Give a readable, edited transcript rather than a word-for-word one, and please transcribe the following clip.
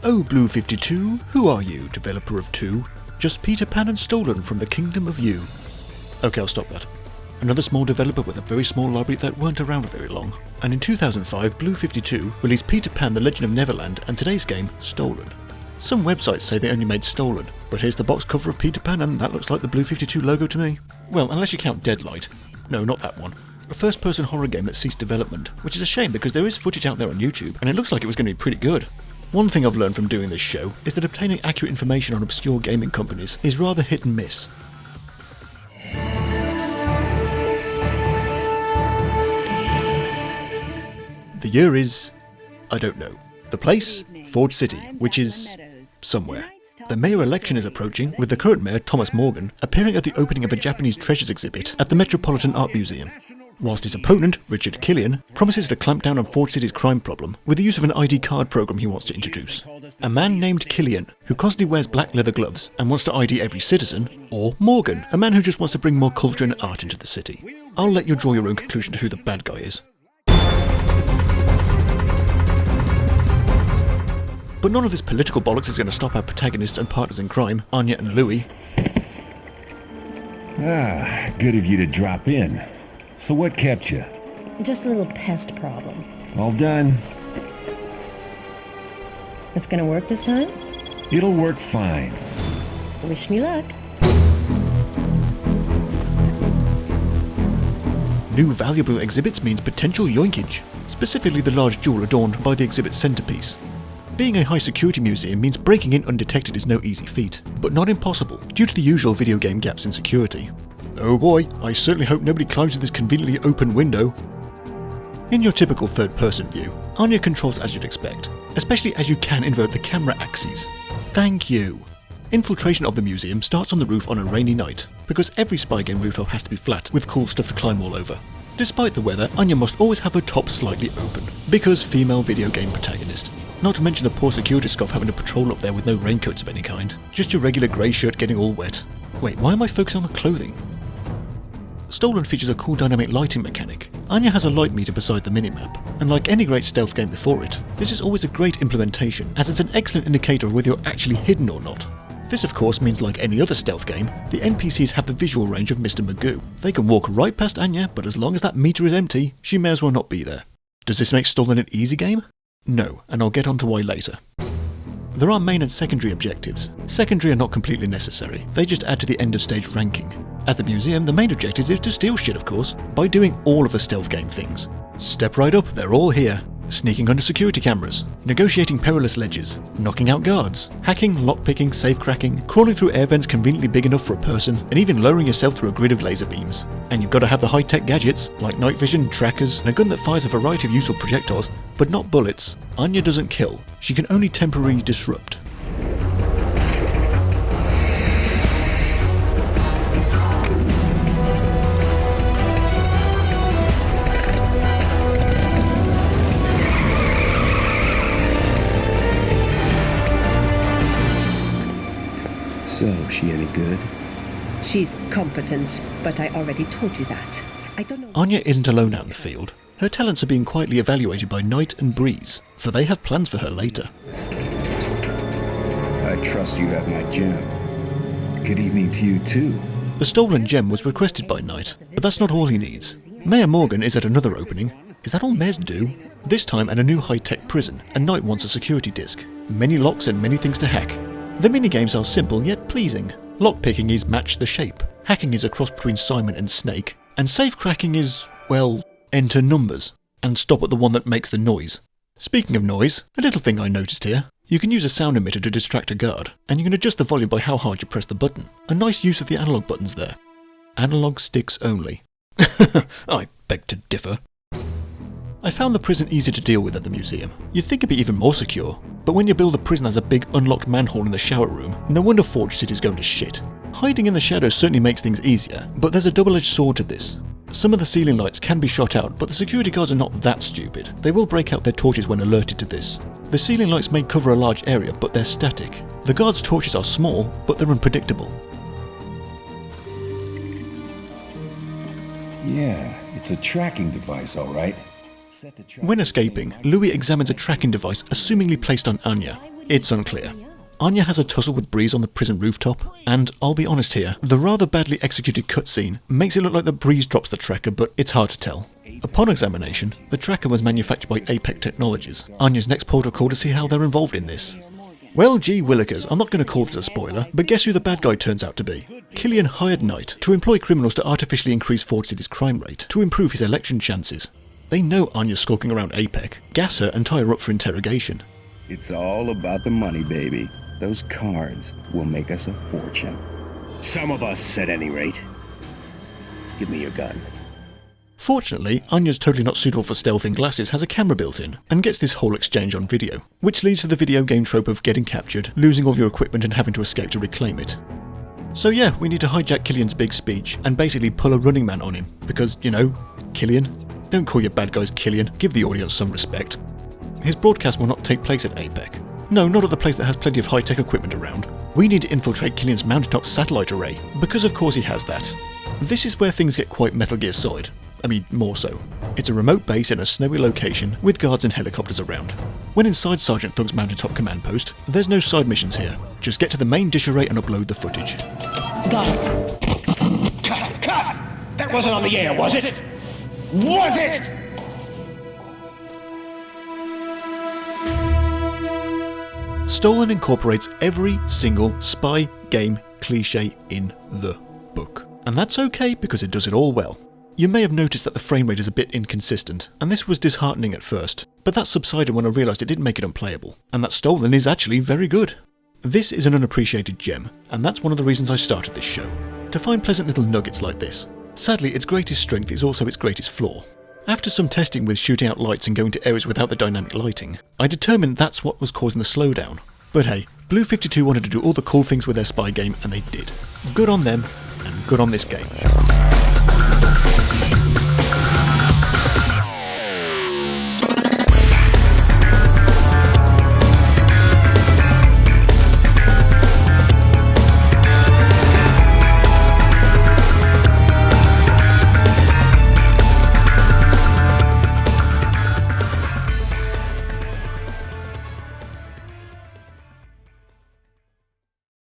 Oh Blue 52, who are you, developer of 2? Just Peter Pan and stolen from the kingdom of you. Okay, I'll stop that. Another small developer with a very small library that weren't around for very long. And in 2005, Blue 52 released Peter Pan The Legend of Neverland and today's game, Stolen. Some websites say they only made Stolen, but here's the box cover of Peter Pan and that looks like the Blue 52 logo to me. Well, unless you count Deadlight. No, not that one. A first-person horror game that ceased development, which is a shame because there is footage out there on YouTube and it looks like it was going to be pretty good. One thing I've learned from doing this show is that obtaining accurate information on obscure gaming companies is rather hit and miss. The year is, I don't know. The place, Forge City, which is somewhere. The mayor election is approaching, with the current mayor, Thomas Morgan, appearing at the opening of a Japanese treasures exhibit at the Metropolitan Art Museum, whilst his opponent, Richard Killian, promises to clamp down on Forge City's crime problem with the use of an ID card program he wants to introduce. A man named Killian, who constantly wears black leather gloves and wants to ID every citizen, or Morgan, a man who just wants to bring more culture and art into the city. I'll let you draw your own conclusion to who the bad guy is. But none of this political bollocks is going to stop our protagonists and partners in crime, Anya and Louis. Ah, good of you to drop in. So what kept you? Just a little pest problem. All done? It's gonna work this time? It'll work fine. Wish me luck. New valuable exhibits means potential yoinkage, specifically the large jewel adorned by the exhibit's centerpiece. Being a high-security museum means breaking in undetected is no easy feat, but not impossible, due to the usual video game gaps in security. Oh boy, I certainly hope nobody climbs through this conveniently open window. In your typical third-person view, Anya controls as you'd expect, especially as you can invert the camera axes. Thank you! Infiltration of the museum starts on the roof on a rainy night, because every spy game rooftop has to be flat with cool stuff to climb all over. Despite the weather, Anya must always have her top slightly open, because female video game protagonist. Not to mention the poor security scarf having to patrol up there with no raincoats of any kind. Just your regular grey shirt getting all wet. Wait, why am I focusing on the clothing? Stolen features a cool dynamic lighting mechanic. Anya has a light meter beside the minimap, and like any great stealth game before it, this is always a great implementation as it's an excellent indicator of whether you're actually hidden or not. This of course means like any other stealth game, the NPCs have the visual range of Mr. Magoo. They can walk right past Anya, but as long as that meter is empty, she may as well not be there. Does this make Stolen an easy game? No, and I'll get on to why later. There are main and secondary objectives. Secondary are not completely necessary, they just add to the end of stage ranking. At the museum, the main objective is to steal shit of course, by doing all of the stealth game things. Step right up, they're all here. Sneaking under security cameras, negotiating perilous ledges, knocking out guards, hacking, lockpicking, safe cracking, crawling through air vents conveniently big enough for a person, and even lowering yourself through a grid of laser beams. And you've got to have the high-tech gadgets, like night vision, trackers, and a gun that fires a variety of useful projectiles, but not bullets. Anya doesn't kill, she can only temporarily disrupt. So, she any good? She's competent, but I already told you that. I don't know. Anya isn't alone out in the field. Her talents are being quietly evaluated by Night and Breeze, for they have plans for her later. I trust you have my gem. Good evening to you too. The stolen gem was requested by Night, but that's not all he needs. Mayor Morgan is at another opening. Is that all mayors do? This time at a new high-tech prison, and Night wants a security disc. Many locks and many things to hack. The minigames are simple yet pleasing. Lockpicking is match the shape, hacking is a cross between Simon and Snake, and safe cracking is, well, enter numbers, and stop at the one that makes the noise. Speaking of noise, a little thing I noticed here. You can use a sound emitter to distract a guard, and you can adjust the volume by how hard you press the button. A nice use of the analog buttons there. Analog sticks only. I beg to differ. I found the prison easy to deal with at the museum. You'd think it'd be even more secure, but when you build a prison as a big unlocked manhole in the shower room, no wonder Forge City's going to shit. Hiding in the shadows certainly makes things easier, but there's a double-edged sword to this. Some of the ceiling lights can be shot out, but the security guards are not that stupid. They will break out their torches when alerted to this. The ceiling lights may cover a large area, but they're static. The guards' torches are small, but they're unpredictable. Yeah, it's a tracking device, alright. When escaping, Louis examines a tracking device assumingly placed on Anya. It's unclear. Anya has a tussle with Breeze on the prison rooftop, and I'll be honest here, the rather badly executed cutscene makes it look like that Breeze drops the tracker, but it's hard to tell. Upon examination, the tracker was manufactured by Apex Technologies, Anya's next port of call to see how they're involved in this. Well, gee willikers, I'm not going to call this a spoiler, but guess who the bad guy turns out to be? Killian hired Knight to employ criminals to artificially increase Ford City's crime rate to improve his election chances. They know Anya's skulking around APEC, gas her and tie her up for interrogation. It's all about the money, baby. Those cards will make us a fortune. Some of us, at any rate. Give me your gun. Fortunately, Anya's totally not suitable for stealthing glasses has a camera built in, and gets this whole exchange on video, which leads to the video game trope of getting captured, losing all your equipment and having to escape to reclaim it. So yeah, we need to hijack Killian's big speech, and basically pull a running man on him, because, you know, Killian. Don't call your bad guys Killian, give the audience some respect. His broadcast will not take place at APEC. No, not at the place that has plenty of high-tech equipment around. We need to infiltrate Killian's mountaintop satellite array, because of course he has that. This is where things get quite Metal Gear Solid. I mean, more so. It's a remote base in a snowy location with guards and helicopters around. When inside Sergeant Thug's mountaintop command post, there's no side missions here. Just get to the main dish array and upload the footage. Got it. Cut! That wasn't on the air, was it? Was it? Stolen incorporates every single spy game cliché in the book. And that's okay because it does it all well. You may have noticed that the frame rate is a bit inconsistent, and this was disheartening at first, but that subsided when I realised it didn't make it unplayable, and that Stolen is actually very good. This is an unappreciated gem, and that's one of the reasons I started this show. To find pleasant little nuggets like this. Sadly, its greatest strength is also its greatest flaw. After some testing with shooting out lights and going to areas without the dynamic lighting, I determined that's what was causing the slowdown. But hey, Blue 52 wanted to do all the cool things with their spy game, and they did. Good on them, and good on this game.